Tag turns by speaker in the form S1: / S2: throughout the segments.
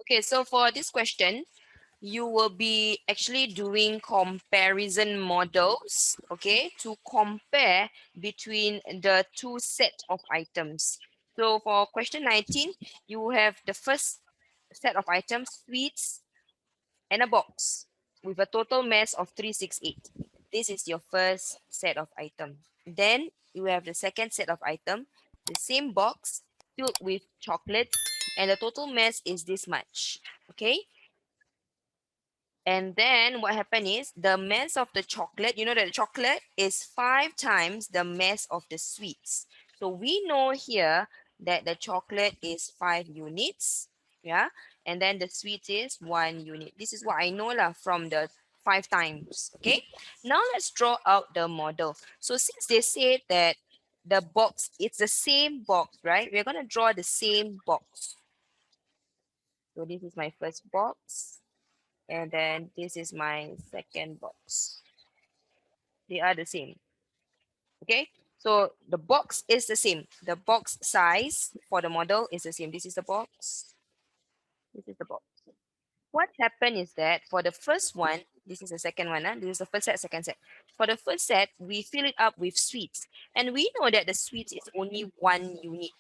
S1: Okay, so for this question, you will be actually doing comparison models, okay, to compare between the two sets of items. So for question 19, you have the first set of items, sweets, and a box with a total mass of 368. This is your first set of item. Then you have the second set of item, the same box filled with chocolates, and the total mass is this much. Okay. And then what happened is the mass of the chocolate, you know that the chocolate is 5 times the mass of the sweets. So we know here that the chocolate is 5 units, yeah, and then the sweet is 1 unit. This is what I know lah from the 5 times, okay? Now let's draw out the model. So since they said that the box, it's the same box, right? We're going to draw the same box. So this is my first box. And then this is my second box. They are the same. Okay. So the box is the same. The box size for the model is the same. This is the box. This is the box. What happened is that for the first one, this is the second one. This is the first set, second set. For the first set, we fill it up with sweets. And we know that the sweets is only 1 unit,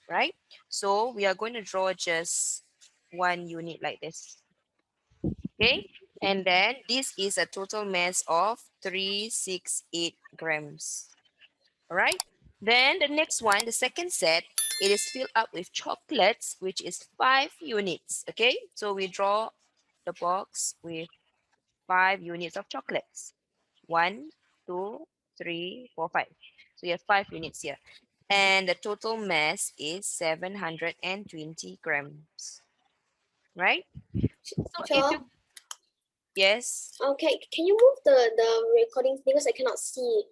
S1: right? So we are going to draw just 1 unit like this. Okay, and then this is a total mass of 368 grams. All right, then the next one, the second set, it is filled up with chocolates, which is 5 units. Okay, so we draw the box with 5 units of chocolates. 1, 2, 3, 4, 5. So you have 5 units here, and the total mass is 720 grams. Right, so if you,
S2: Teacher,
S1: yes.
S2: okay, can you move the recording because I cannot see.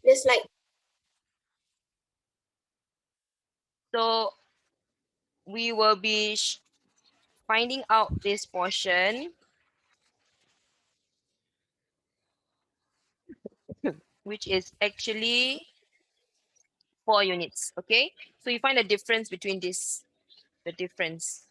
S2: There's like
S1: So we will be finding out this portion, which is actually 4 units. Okay, so you find the difference between this, the difference.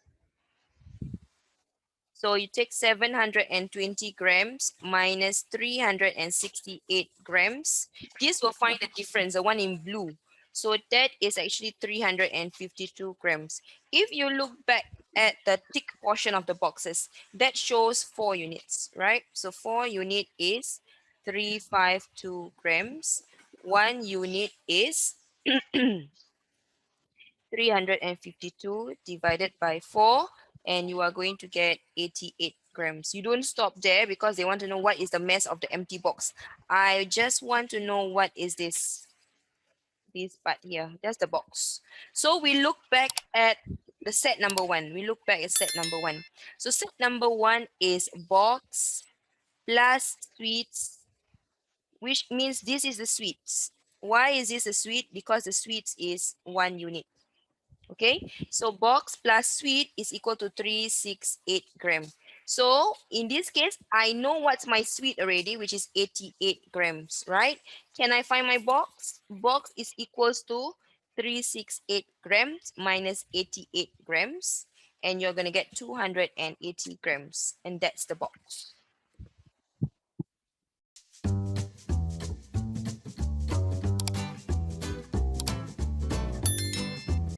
S1: So you take 720 grams minus 368 grams. This will find the difference, the one in blue. So that is actually 352 grams. If you look back at the thick portion of the boxes, that shows 4 units, right? So 4 unit is 352 grams. 1 unit is 352 divided by 4, and you are going to get 88 grams. You don't stop there because they want to know what is the mass of the empty box. I just want to know what is this part here. That's the box. So we look back at the set number 1. We look back at set number 1. So set number 1 is box plus sweets, which means this is the sweets. Why is this a sweet? Because the sweets is 1 unit. Okay, so box plus sweet is equal to 368 grams. So in this case, I know what's my sweet already, which is 88 grams, right? Can I find my box? Box is equals to 368 grams minus 88 grams, and you're going to get 280 grams, and that's the box.